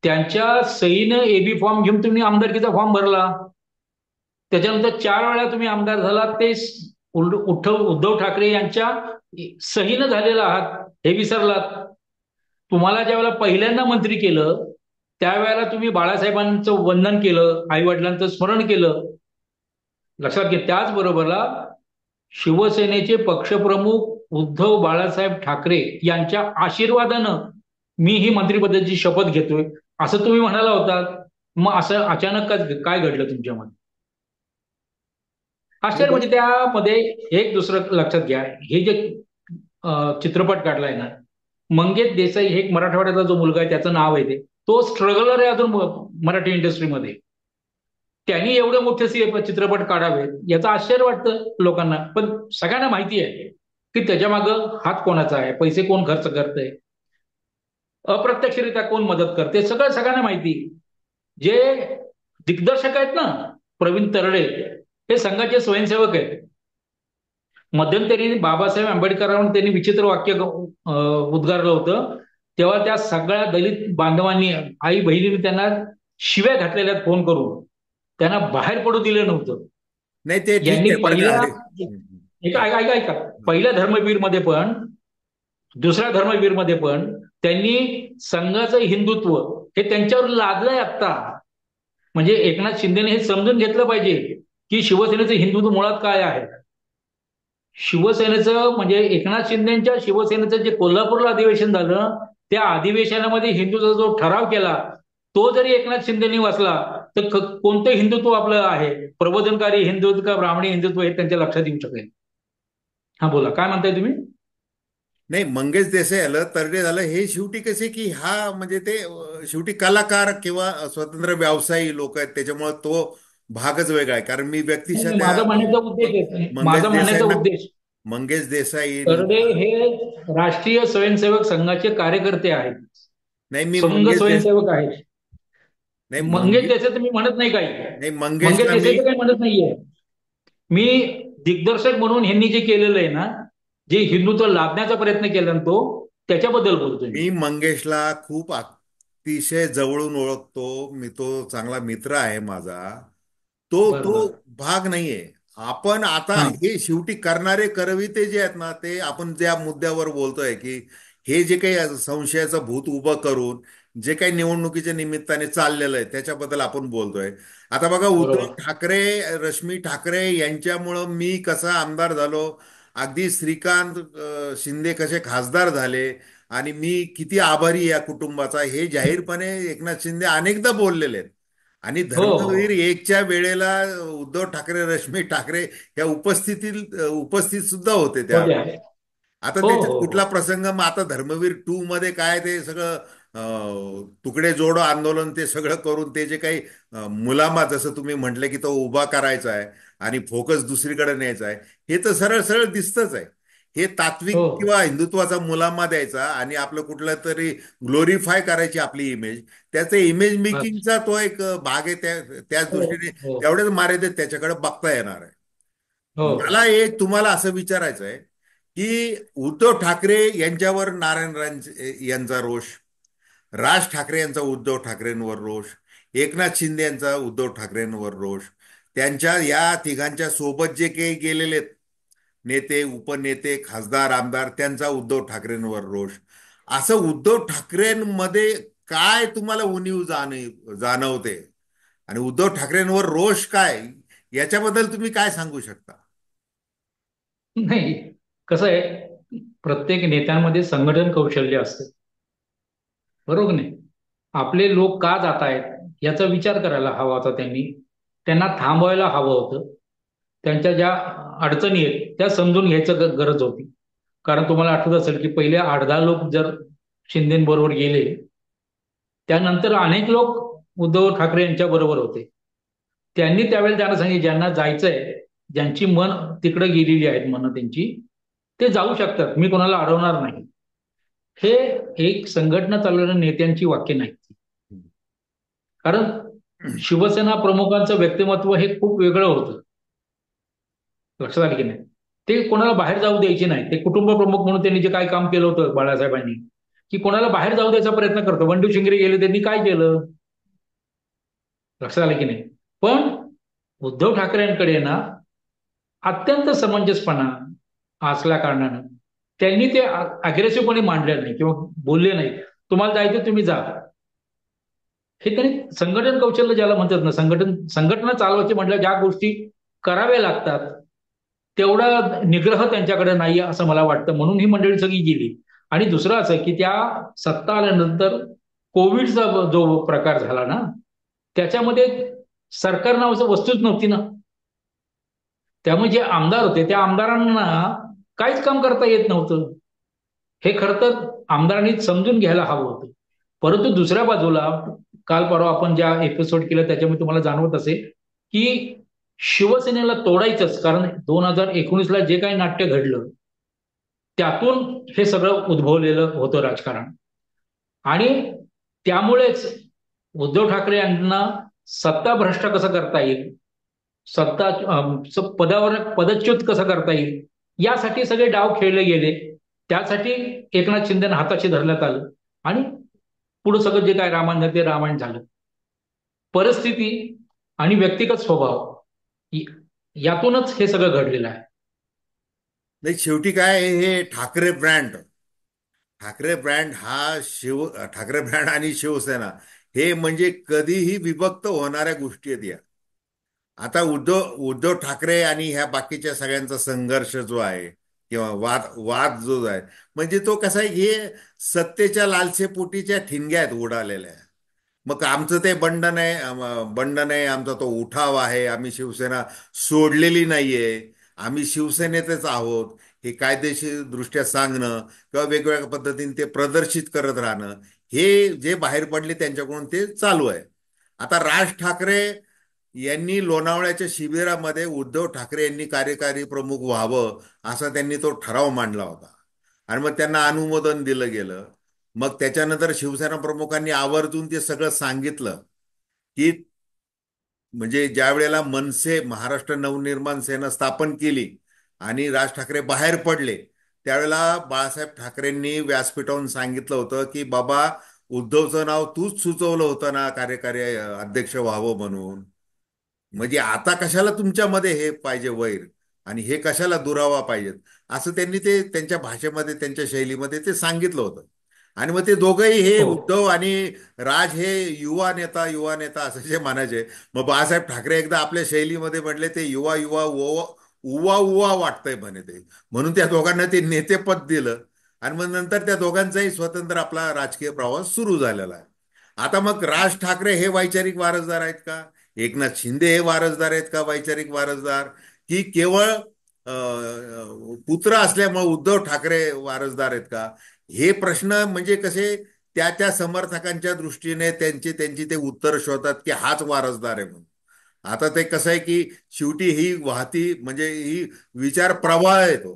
त्यांच्या सहीनं एबी फॉर्म घेऊन तुम्ही आमदारकीचा फॉर्म भरला. त्याच्यानंतर 4 वेळा तुम्ही आमदार झालात, ते उद्धव ठाकरे यांच्या सहीनं झालेला आहात, हे विसरलात. तुम्हाला ज्या वेळेला पहिल्यांदा मंत्री केलं त्यावेळेला तुम्ही बाळासाहेबांचं वंदन केलं, आई वडिलांचं स्मरण केलं. लक्षात घ्या. त्याचबरोबरला शिवसेनेचे पक्षप्रमुख उद्धव बाळासाहेब ठाकरे यांच्या आशीर्वादानं मी ही मंत्रिपदाची शपथ घेतोय, असं तुम्ही म्हणाला होता. मग असं अचानक काय घडलं तुमच्यामध्ये? आश्चर्य म्हणजे त्यामध्ये एक दुसरं लक्षात घ्या. हे जे चित्रपट काढलाय ना, मंगेश देसाई हे एक मराठवाड्यातला जो मुलगा आहे त्याचं नाव आहे ते, तो स्ट्रगलर आहे अजून मराठी इंडस्ट्रीमध्ये. त्यांनी एवढे मोठे चित्रपट काढावेत याचं आश्चर्य वाटतं लोकांना, पण सगळ्यांना माहिती आहे की त्याच्या मागं हात कोणाचा आहे, पैसे कोण खर्च करतंय, अप्रत्यक्षरित्या कोण मदत करते, सगळं सगळ्यांना माहिती. जे दिग्दर्शक आहेत ना, प्रवीण तरडे, हे संघाचे स्वयंसेवक आहेत. मध्यंतरी बाबासाहेब आंबेडकरांवर त्यांनी विचित्र वाक्य उद्गारलं होतं, तेव्हा त्या सगळ्या दलित बांधवांनी, आई बहिणींनी त्यांना शिव्या घातलेल्या फोन करून, त्यांना बाहेर पडू दिलं नव्हतं.
नाही ते ठीक
यांनी
आहे, पण
पहिल्या,
अरे
ऐका ऐका ऐका ऐका, पहिल्या धर्मवीर मध्ये पण, दुसऱ्या धर्मवीर मध्ये पण त्यांनी संघाचं हिंदुत्व हे त्यांच्यावर लादलंय आत्ता. म्हणजे एकनाथ शिंदेने हे समजून घेतलं पाहिजे की शिवसेनेचं हिंदुत्व मुळात काय आहे. शिवसेनेचं म्हणजे एकनाथ शिंदेच्या शिवसेनेचं जे कोल्हापूरला अधिवेशन झालं, त्या अधिवेशनामध्ये हिंदुत्वाचा जो ठराव केला, तो जरी एकनाथ शिंदेनी वाचला तर कोणतं हिंदुत्व आपलं आहे, प्रबोधनकारी हिंदुत्व का ब्राह्मणी हिंदुत्व, हे त्यांच्या लक्षात येऊ शकेल. हा बोला, काय म्हणताय तुम्ही?
नाही, मंगेश देसाई आलं, तरडे झालं, हे शेवटी कसे की हा म्हणजे ते शेवटी कलाकार किंवा स्वतंत्र व्यवसायी लोक आहेत, त्याच्यामुळे तो भागच वेगळा आहे. कारण मी
नाही,
व्यक्तिशः
नाही,
त्या
माझा म्हणण्याचा उद्देश आहे,
मंगेश
माझा म्हणण्याचा
देसाईंना,
उद्देश,
मंगेश देसाई,
तरडे हे राष्ट्रीय स्वयंसेवक संघाचे कार्यकर्ते आहेत,
नाही मी
संघ स्वयंसेवक आहेत.
नाही
मंगेश देसाई तर मी म्हणत नाही काही,
नाही
मंगेश
मंगेशला मी
देसाईचं काही म्हणत नाहीये मी. दिग्दर्शक म्हणून ह्यांनी जे केलेलं आहे ना, जे हिंदुत्व लादण्याचा प्रयत्न केला ना, तो त्याच्याबद्दल बोलतोय मी.
मी मंगेशला खूप अतिशय जवळून ओळखतो. मी, तो चांगला मित्र आहे माझा. तो
बरं
तो
बरं.
भाग नाहीये. आपण आता
हा.
हे शेवटी करणारे करविते जे आहेत ना, ते आपण ज्या मुद्द्यावर बोलतोय की हे जे काही संशयाचं भूत उभं करून जे काही निवडणुकीच्या निमित्ताने चाललेलं आहे त्याच्याबद्दल आपण बोलतोय. आता बघा, उद्धव
बरोबर.
ठाकरे, रश्मी ठाकरे यांच्यामुळं मी कसा आमदार झालो, अगदी श्रीकांत शिंदे कसे खासदार झाले, आणि मी किती आभारी आहे या कुटुंबाचा, हे जाहीरपणे एकनाथ शिंदे अनेकदा बोललेले आहेत. आणि
हो
धर्मवीर
हो.
एकच्या वेळेला उद्धव ठाकरे, रश्मी ठाकरे या उपस्थित सुद्धा होते
होत्या.
त्यावेळेला. आता
हो
त्याच्यात
हो हो.
कुठला प्रसंग, मग आता धर्मवीर टू मध्ये काय ते सगळं तुकडे जोडो आंदोलन ते सगळं करून ते जे काही मुलामा, जसं तुम्ही म्हटलं की तो उभा करायचा आहे आणि फोकस दुसरीकडे न्यायचा आहे, हे तर सरळ सरळ दिसतच आहे. हे तात्विक
हो
किंवा हिंदुत्वाचा मुलामा द्यायचा आणि आपलं कुठलं तरी ग्लोरीफाय करायची आपली इमेज, त्याचा इमेज
बस.
मेकिंगचा तो एक भाग आहे. त्याच
हो
दृष्टीने
हो
तेवढेच मर्यादित त्याच्याकडे बघता येणार आहे.
हो.
मला एक तुम्हाला असं विचारायचं आहे की उद्धव ठाकरे यांच्यावर नारायण राणे यांचा रोष, राज ठाकरे यांचा उद्धव ठाकरेंवर रोष, एकनाथ शिंदे यांचा उद्धव ठाकरेंवर रोष, त्यांच्या या तिघांच्या सोबत जे काही गेलेले आहेत नेते, उपनेते, खासदार, आमदार, त्यांचा उद्धव ठाकरेंवर रोष, असं उद्धव ठाकरेंमध्ये काय तुम्हाला उणीव जाणवते आणि उद्धव ठाकरेंवर रोष काय, याच्याबद्दल तुम्ही काय सांगू शकता?
नाही, कसं आहे, प्रत्येक नेत्यांमध्ये संघटन कौशल्य असतं, बरोबर नाही? आपले लोक का जात आहेत याचा विचार करायला हवा होता त्यांनी. त्यांना थांबवायला हवं होतं. त्यांच्या ज्या अडचणी आहेत त्या समजून घ्यायचं गरज होती. कारण तुम्हाला आठवत असेल की पहिले 8-10 लोक जर शिंदेबरोबर गेले, त्यानंतर अनेक लोक उद्धव ठाकरे यांच्या बरोबर होते. त्यांनी त्यावेळेला त्यांना सांगितले, ज्यांना जायचंय, ज्यांची मन तिकडे गेलेली आहेत, मन त्यांची, ते जाऊ शकतात, मी कोणाला अडवणार नाही. हे एक संघटना चालवणाऱ्या नेत्यांची वाक्य नाही. कारण शिवसेना प्रमुखांचं व्यक्तिमत्व हे खूप वेगळं होतं. लक्षात आलं की नाही? ते कोणाला बाहेर जाऊ द्यायचे नाही. ते कुटुंब प्रमुख म्हणून त्यांनी जे काय काम केलं होतं बाळासाहेबांनी, की कोणाला बाहेर जाऊ द्यायचा प्रयत्न करतो. बंडू शिंगरे गेले, त्यांनी काय केलं? लक्षात आलं की नाही? पण उद्धव ठाकरेंकडे ना अत्यंत समंजसपणा असल्या कारणानं त्यांनी ते अग्रेसिव्हपणे मांडले नाही किंवा बोलले नाही, तुम्हाला जायचं तुम्ही जा. हे त्यांनी संघटन कौशल्य ज्याला म्हणतात ना, संघटना चालवायची म्हटलं, ज्या गोष्टी कराव्या लागतात तेवढा निग्रह त्यांच्याकडे नाही असं मला वाटतं, म्हणून ही मंडळी सगळी गेली. आणि दुसरं असं की त्या सत्ता आल्यानंतर कोविडचा जो प्रकार झाला ना, त्याच्यामध्ये सरकार नावाचं वस्तूच नव्हती ना. त्यामुळे जे आमदार होते त्या आमदारांना काहीच काम करता येत नव्हतं. हे खरं तर आमदारांनी समजून घ्यायला हवं होतं. परंतु दुसऱ्या बाजूला काल परवा आपण ज्या एपिसोड केलं त्याच्यामध्ये तुम्हाला जाणवत असेल की शिवसेनेला तोडायचंच, कारण 2019ला जे काही नाट्य घडलं त्यातून हे सगळं उद्भवलेलं होतं राजकारण. आणि त्यामुळेच उद्धव ठाकरे यांना सत्ता भ्रष्ट कसं करता येईल, सत्ता पदावर पदच्युत कसं करता येईल, यासाठी सगळे डाव खेळले गेले. त्यासाठी एकनाथ शिंदेना हाताशी धरण्यात आलं आणि पुढे सगळं जे काय रामायण झालं ते रामायण झालं. परिस्थिती आणि व्यक्तिगत स्वभाव यातूनच हे सगळं घडलेलं आहे.
नाही, शेवटी काय आहे, हे ठाकरे ब्रँड ठाकरे ब्रँड आणि शिवसेना हे म्हणजे कधीही विभक्त होणाऱ्या गोष्टी आहेत या. आता उद्धव ठाकरे आणि ह्या बाकीच्या सगळ्यांचा संघर्ष जो आहे किंवा वाद वाद जो आहे, म्हणजे तो कसा आहे, हे सत्तेच्या लालसेपोटीच्या ठिणग्या आहेत उडालेल्या. मग आमचं ते बंडन आहे, आमचा तो उठाव आहे, आम्ही शिवसेना सोडलेली नाहीये, आम्ही शिवसेनेतच आहोत, हे कायदेशीर दृष्ट्या सांगणं किंवा वेगवेगळ्या पद्धतीने ते प्रदर्शित करत राहणं, हे जे बाहेर पडले त्यांच्याकडून ते चालू आहे. आता राज ठाकरे यांनी लोणावळ्याच्या शिबिरामध्ये उद्धव ठाकरे यांनी कार्यकारी प्रमुख व्हावं असा त्यांनी तो ठराव मांडला होता आणि मग त्यांना अनुमोदन दिलं गेलं. मग त्याच्यानंतर शिवसेना प्रमुखांनी आवर्जून ते सगळं सांगितलं की म्हणजे ज्या वेळेला मनसे महाराष्ट्र नवनिर्माण सेना स्थापन केली आणि राज ठाकरे बाहेर पडले, त्यावेळेला बाळासाहेब ठाकरेंनी व्यासपीठावरून सांगितलं होतं की बाबा, उद्धवचं नाव तूच सुचवलं होतं ना कार्यकारी अध्यक्ष व्हावं म्हणून, म्हणजे आता कशाला तुमच्यामध्ये हे पाहिजे वैर आणि हे कशाला दुरावा पाहिजेत, असं त्यांनी ते त्यांच्या भाषेमध्ये त्यांच्या शैलीमध्ये ते सांगितलं होतं. आणि मग ते दोघंही हे
हो.
उद्धव आणि राज हे युवा नेता असं जे म्हणायचे. मग बाळासाहेब ठाकरे एकदा आपल्या शैलीमध्ये म्हटले ते युवा युवा उवा उवा वाटतंय म्हणे ते, म्हणून त्या दोघांना ते नेतेपद दिलं. आणि मग नंतर त्या दोघांचाही स्वतंत्र आपला राजकीय प्रवास सुरू झालेला आहे. आता मग राज ठाकरे हे वैचारिक वारसदार आहेत का, एकनाथ शिंदे हे वारसदार आहेत का वैचारिक वारसदार, की केवळ पुत्र असल्यामुळे उद्धव ठाकरे वारसदार आहेत का, हे प्रश्न म्हणजे कसे त्या त्या समर्थकांच्या दृष्टीने त्यांची ते उत्तर शोधतात की हाच वारसदार आहे म्हणून. आता ते कसं आहे की शेवटी ही वाहती म्हणजे ही विचार प्रवाह येतो,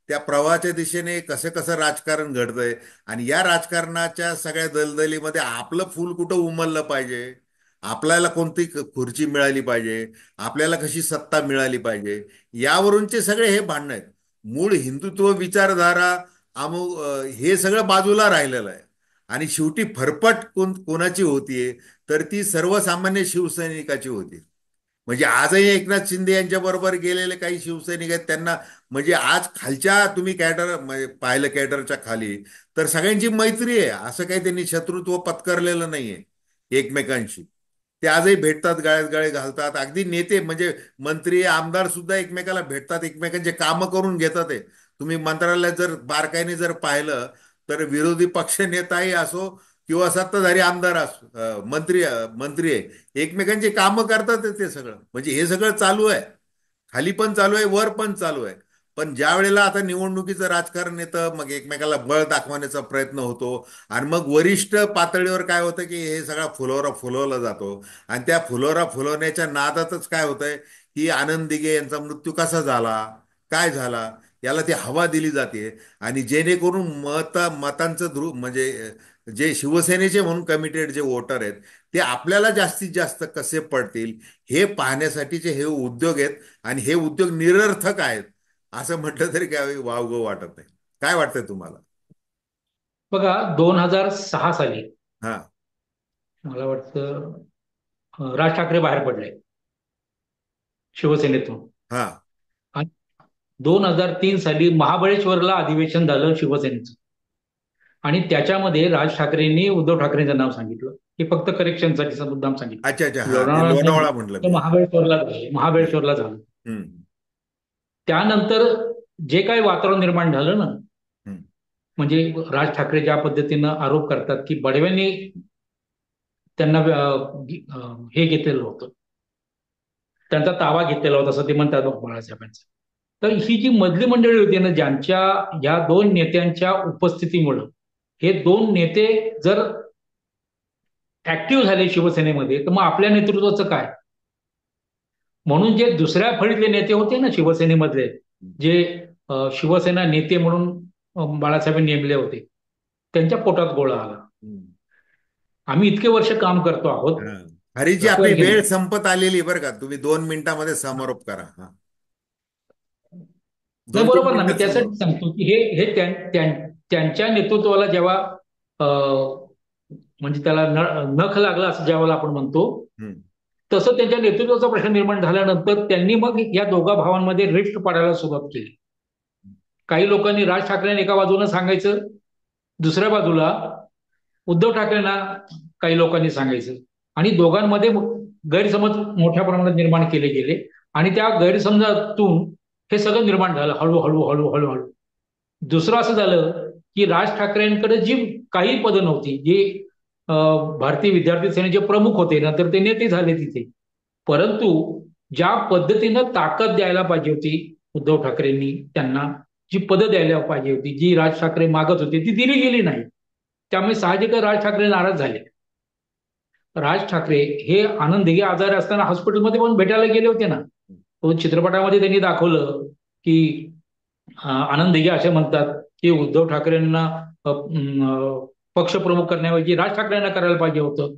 त्या प्रवाहाच्या दिशेने कसं कसं राजकारण घडतंय आणि या राजकारणाच्या सगळ्या दलदलीमध्ये आपलं फूल कुठं उमललं पाहिजे, आपल्याला कोणती खुर्ची मिळाली पाहिजे, आपल्याला कशी सत्ता मिळाली पाहिजे, यावरूनचे सगळे हे भांडण आहेत. मूळ हिंदुत्व विचारधारा हे सगळं बाजूला राहिलेलं आहे. आणि शेवटी फरफट कोणाची होतीये, तर ती सर्वसामान्य शिवसैनिकाची होती. म्हणजे आजही एकनाथ शिंदे यांच्या बरोबर गेलेले काही शिवसैनिक आहेत, त्यांना म्हणजे आज खालच्या तुम्ही कॅडर म्हणजे पाहिलं कॅडरच्या खाली, तर सगळ्यांची मैत्री आहे, असं काही त्यांनी शत्रुत्व पत्करलेलं नाहीये एकमेकांशी. ते आजही भेटतात, गळ्यात गळे घालतात, अगदी नेते म्हणजे मंत्री आमदार सुद्धा एकमेकाला भेटतात, एकमेकांचे कामं करून घेतात आहे. तुम्ही मंत्रालयात जर बारकाईने जर पाहिलं तर विरोधी पक्ष नेताही असो किंवा सत्ताधारी आमदार असो, मंत्री आहे, एकमेकांची कामं करतात ते सगळं, म्हणजे हे सगळं चालू आहे, खाली पण चालू आहे, वर पण चालू आहे. पण ज्या वेळेला आता निवडणुकीचं राजकारण येतं, मग एकमेकाला बळ दाखवण्याचा प्रयत्न होतो आणि मग वरिष्ठ पातळीवर काय होतं की हे सगळा फुलोरा फुलवला जातो. आणि त्या फुलोरा फुलवण्याच्या नादातच काय होतंय की आनंद दिघे यांचा मृत्यू कसा झाला, काय झाला, याला ती हवा दिली जाते. आणि जेणेकरून मतांचं म्हणजे जे शिवसेनेचे म्हणून कमिटेड जे वोटर आहेत, ते आपल्याला जास्तीत जास्त कसे पडतील हे पाहण्यासाठीचे हे उद्योग आहेत. आणि हे उद्योग निरर्थक आहेत असं म्हटलं तरी काय वावगं वाटत नाही. काय वाटतंय तुम्हाला?
बघा, 2006 साली
हा.
मला वाटतं राज ठाकरे बाहेर पडले शिवसेनेतून.
हा.
आणि 2003 साली महाबळेश्वरला अधिवेशन झालं शिवसेनेचं. आणि त्याच्यामध्ये राज ठाकरेंनी उद्धव ठाकरेंचं नाव सांगितलं. हे फक्त करेक्शनसाठीचा मुद्दाम सांगितलं.
अच्छा अच्छा, हा ते
लोणावळा नाही,
लोणावळा म्हटलं
तर
मी.
महाबळेश्वरला झालं.
हम्म.
त्यानंतर जे काही वातावरण निर्माण झालं ना,
हम्म.
म्हणजे राज ठाकरे ज्या पद्धतीनं आरोप करतात की बडव्यांनी त्यांना हे घेतलेलं होतं, त्यांचा ताबा घेतलेला होता असं ते म्हणतात बघ बाळासाहेबांचं. तर ही जी मधली मंडळी होती ना, ज्यांच्या या दोन नेत्यांच्या उपस्थितीमुळं हे दोन नेते जर ऍक्टिव्ह झाले शिवसेनेमध्ये, तर मग आपल्या नेतृत्वाचं काय? म्हणून जे दुसऱ्या फळीतले नेते होते ना शिवसेनेमधले, जे शिवसेना नेते म्हणून बाळासाहेबांनी नेमले होते, त्यांच्या पोटात गोळा आला.
हम्म.
आम्ही इतके वर्ष काम करतो आहोत,
हा. हरीजी,
असं
आपली
आहे की
वेळ
नाही?
संपत आलेली बरं का, तुम्ही 2 मिनिटामध्ये समारोप करा. हा,
नाही,
2-3
बरोबर ना, मी
मिनिटात
त्यासाठी
समारोप.
सांगतो की त्यांच्या नेतृत्वाला जेव्हा म्हणजे त्याला नख लागला असं ज्यावेळेला आपण म्हणतो,
हम्म.
तसं त्यांच्या नेतृत्वाचा प्रश्न निर्माण झाल्यानंतर त्यांनी मग या दोघा भावांमध्ये रिफ्ट पाडायला सुरुवात केली. काही लोकांनी राज ठाकरेंना एका बाजूने सांगायचं, दुसऱ्या बाजूला उद्धव ठाकरेंना काही लोकांनी सांगायचं, आणि दोघांमध्ये गैरसमज मोठ्या प्रमाणात निर्माण केले गेले. आणि त्या गैरसमजातून हे सगळं निर्माण झालं हळूहळू हळूहळू हळू. दुसरं असं झालं की राज ठाकरेंकडे जी काही पदं नव्हती, जे भारतीय विद्यार्थी सेनेचे प्रमुख होते, नंतर ते नेते झाले तिथे, परंतु ज्या पद्धतीनं ताकद द्यायला पाहिजे होती उद्धव ठाकरेंनी त्यांना, जी पदं द्यायला पाहिजे होती, जी राज ठाकरे मागत होते, ती दिली गेली नाही. त्यामुळे साहजिकच राज ठाकरे नाराज झाले. राज ठाकरे हे आनंद दिघे आजारी असताना हॉस्पिटलमध्ये पण भेटायला गेले होते ना. तो चित्रपटामध्ये त्यांनी दाखवलं की आनंद दिघे असे म्हणतात की उद्धव ठाकरेंना पक्षप्रमुख करण्याऐवजी राज ठाकरेंना करायला पाहिजे होतं.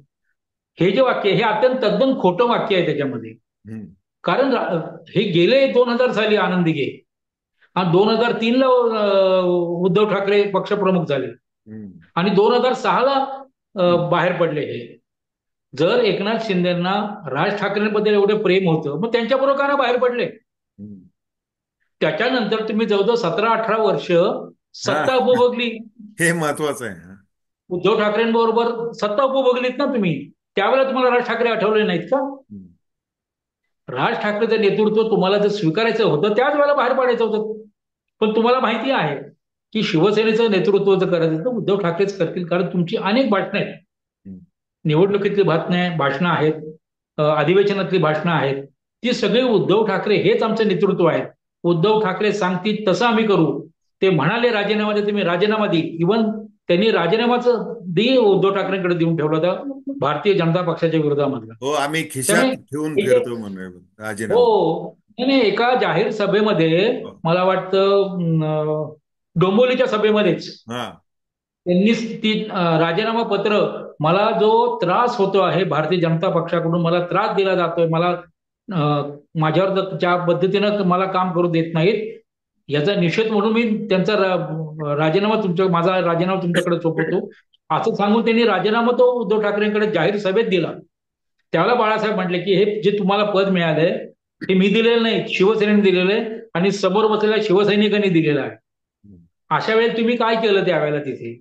हे जे वाक्य हे अत्यंत तद्दन खोटं वाक्य आहे त्याच्यामध्ये.
हम्म.
कारण हे गेले 2000 साली आनंद दिघे, आणि 2003ला उद्धव ठाकरे पक्षप्रमुख झाले,
हम्म.
आणि 2006ला बाहेर पडले हे. जर एकनाथ शिंदेना राज ठाकरेंबद्दल एवढं प्रेम होतं, मग त्यांच्याबरोबर का ना बाहेर पडले?
हम्म.
त्याच्यानंतर तुम्ही जवळजवळ 17-18 वर्ष
हा,
सत्ता उपभोगली.
हे महत्वाचं आहे. हा.
उद्धव ठाकरेंबरोबर सत्ता उपभोगलीत ना तुम्ही. त्यावेळेला तुम्हाला राज ठाकरे आठवले नाहीत का?
हम्म.
राज ठाकरेचं नेतृत्व तुम्हाला जर स्वीकारायचं होतं, त्याच वेळेला बाहेर पडायचं होतं. पण तुम्हाला माहिती आहे की शिवसेनेचं नेतृत्व जर करायचं तर उद्धव ठाकरेच करतील, कारण तुमची अनेक भाषणं आहेत.
हम्म.
निवडणुकीतली भाषणं आहेत, अधिवेशनातली भाषणं आहेत, ती सगळी उद्धव ठाकरे हेच आमचं नेतृत्व आहे. उद्धव ठाकरे सांगतील तसं आम्ही करू. ते म्हणाले राजीनामा दे, तुम्ही राजीनामा दे. इव्हन त्यांनी राजीनामाच उद्धव ठाकरेंकडे देऊन ठेवला होता भारतीय जनता पक्षाच्या विरोधामधला.
हो, आम्ही खिशात
त्यामुळे
ठेवून
हे जे
फिरतो म्हणून राजीनामा.
हो, नाही नाही, एका जाहीर सभेमध्ये
हो.
मला वाटतं डोंबिवलीच्या सभेमध्येच
हा.
त्यांनीच ती राजीनामा पत्र, मला जो त्रास होतो आहे भारतीय जनता पक्षाकडून, मला त्रास दिला जातोय, मला माझ्यावर ज्या पद्धतीनं मला काम करू देत नाहीत, याचा निषेध म्हणून मी त्यांचा माझा राजीनामा तुमच्याकडे सोपवतो, असं सांगून त्यांनी राजीनामा तो उद्धव ठाकरेंकडे जाहीर सभेत दिला. त्यावेळेला बाळासाहेब म्हटले की हे जे तुम्हाला पद मिळालंय हे मी दिलेलं नाही, शिवसेनेने दिलेलं आहे, आणि समोर बसलेल्या शिवसैनिकांनी दिलेलं आहे. अशा वेळेला तुम्ही काय केलं त्यावेळेला तिथे?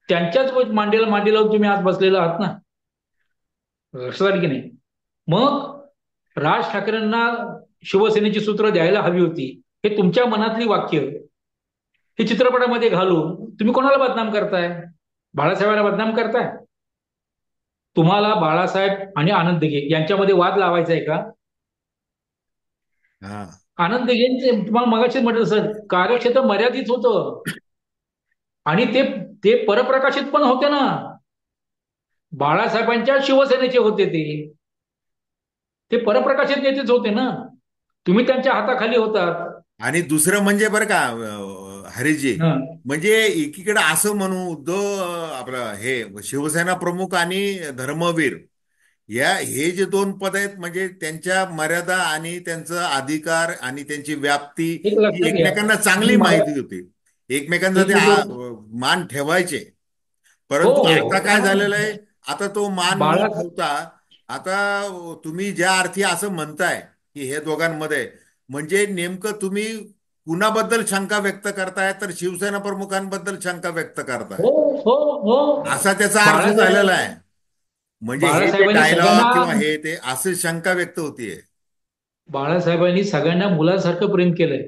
त्यांच्याच मांडीला मांडी लावून तुम्ही आज बसलेला आहात ना. लक्षात आलं की नाही? मग राज ठाकरेंना शिवसेनेची सूत्र द्यायला हवी होती, हे तुमच्या मनातली वाक्य हे चित्रपटामध्ये घालून तुम्ही कोणाला बदनाम करताय? बाळासाहेबांना बदनाम करताय? तुम्हाला बाळासाहेब आणि आनंद दिघे यांच्यामध्ये वाद लावायचा आहे का?
हा.
आनंद दिघेंचे तुम्हाला मगाशीच म्हटलं सर, कार्यक्षेत्र मर्यादित होतं, आणि ते ते परप्रकाशित पण होते ना. बाळासाहेबांच्या शिवसेनेचे होते ते. ते परप्रकाशित नेतेच होते ना. तुम्ही त्यांच्या हाताखाली होतात.
आणि दुसरं म्हणजे बरं का, हरीजी,
हं.
म्हणजे एकीकडे असं म्हणू, उद्धव आपलं हे शिवसेना प्रमुख आणि धर्मवीर, हे जे दोन पद आहेत, म्हणजे त्यांच्या मर्यादा आणि त्यांचा अधिकार आणि त्यांची व्याप्ती
एक
ही
लक्षात घ्या,
एकमेकांना चांगली
मी मगा
माहिती होती. एकमेकांचा
एक
ते
मी तो
मान ठेवायचे.
हो
परंतु
हो
आता
हो,
काय झालेलं आहे, आता तो मान न
बाळा
ठेवता, आता तुम्ही ज्या अर्थी असं म्हणताय की हे दोघांमध्ये, म्हणजे नेमकं तुम्ही कुणाबद्दल शंका व्यक्त करताय, तर शिवसेना प्रमुखांबद्दल शंका व्यक्त करताय,
हो हो हो.
असा त्याचा अर्थ झालेला
बाळासाहेब
आहे. म्हणजे हे जे
बाळासाहेबांनी
डायलॉग
सगळ्यांना
किंवा हे ते असे शंका व्यक्त होतीये.
बाळासाहेबांनी सगळ्यांना मुलासारखं प्रेम केलंय.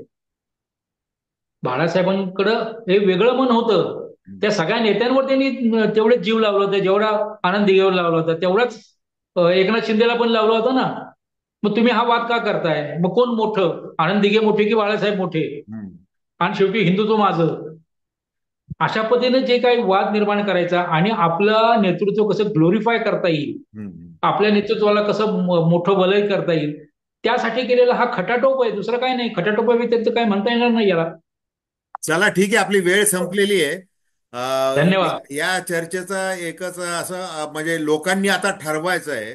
बाळासाहेबांकडं हे वेगळं मन होतं. त्या सगळ्या नेत्यांवर त्यांनी तेवढेच जीव लावला होता, जेवढा आनंद दिघेवर लावला होता तेवढाच एकनाथ शिंदेला पण लावला होता ना. मग तुम्ही हा वाद का करताय? मग कोण मोठं, आनंद दिघे मोठे की बाळासाहेब मोठे?
हम्म.
आणि शेवटी हिंदुत्व माझं. अशा पद्धतीने जे काही वाद निर्माण करायचा आणि आपलं नेतृत्व कसं ग्लोरीफाय करता येईल,
हम्म.
आपल्या नेतृत्वाला कसं मोठं वलय करता येईल, त्यासाठी केलेला हा खटाटोप आहे, दुसरं काही नाही. खटाटोप व्यतिरिक्त काही म्हणता येणार नाही याला.
चला ठीक आहे, आपली वेळ संपलेली आहे.
धन्यवाद.
या चर्चेचा एकच असं म्हणजे लोकांनी आता ठरवायचं आहे,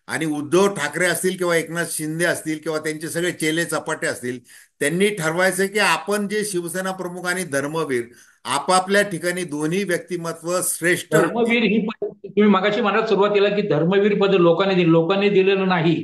आणि उद्धव ठाकरे असतील किंवा एकनाथ शिंदे असतील किंवा त्यांचे सगळे चेले चपाटे असतील, त्यांनी ठरवायचं की आपण जे शिवसेना प्रमुख आणि धर्मवीर आपापल्या ठिकाणी दोन्ही व्यक्तिमत्व श्रेष्ठ होते.
धर्मवीर ही पद तुम्ही मगाशी म्हणत सुरुवातीला की धर्मवीर पद लोकांनी दिलं, लोकांनी दिलेलं नाही.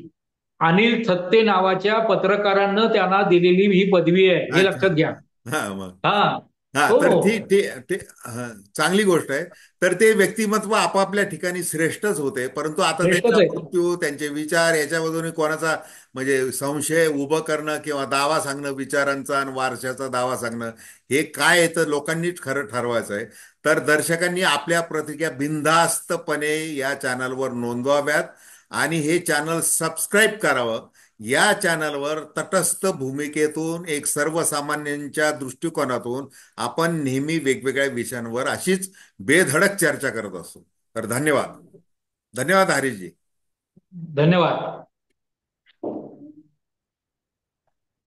अनिल थत्ते नावाच्या पत्रकारांना त्यांना दिलेली ही पदवी आहे, हे
अच्छा.
लक्षात घ्या.
हा मग.
हा.
हा
हो
तर
हो.
ती ते ते हा, चांगली गोष्ट आहे. तर ते व्यक्तिमत्व आपापल्या ठिकाणी श्रेष्ठच होते, परंतु आता त्यांचा
श्रेष्ठच आहे.
मृत्यू, त्यांचे विचार याच्यामधून कोणाचा म्हणजे संशय उभं करणं किंवा दावा सांगणं, विचारांचा आणि वारशाचा दावा सांगणं, हे काय आहे तर लोकांनीच खरं ठरवायचं आहे. तर दर्शकांनी आपल्या प्रतिक्रिया बिनधास्तपणे या चॅनलवर नोंदवाव्यात आणि हे चॅनल सबस्क्राईब करावं. या चॅनलवर तटस्थ भूमिकेतून एक सर्वसामान्यांच्या दृष्टिकोनातून आपण नेहमी वेगवेगळ्या विषयांवर अशीच बेधडक चर्चा करत असतो. तर धन्यवाद. धन्यवाद हरीशजी.
धन्यवाद.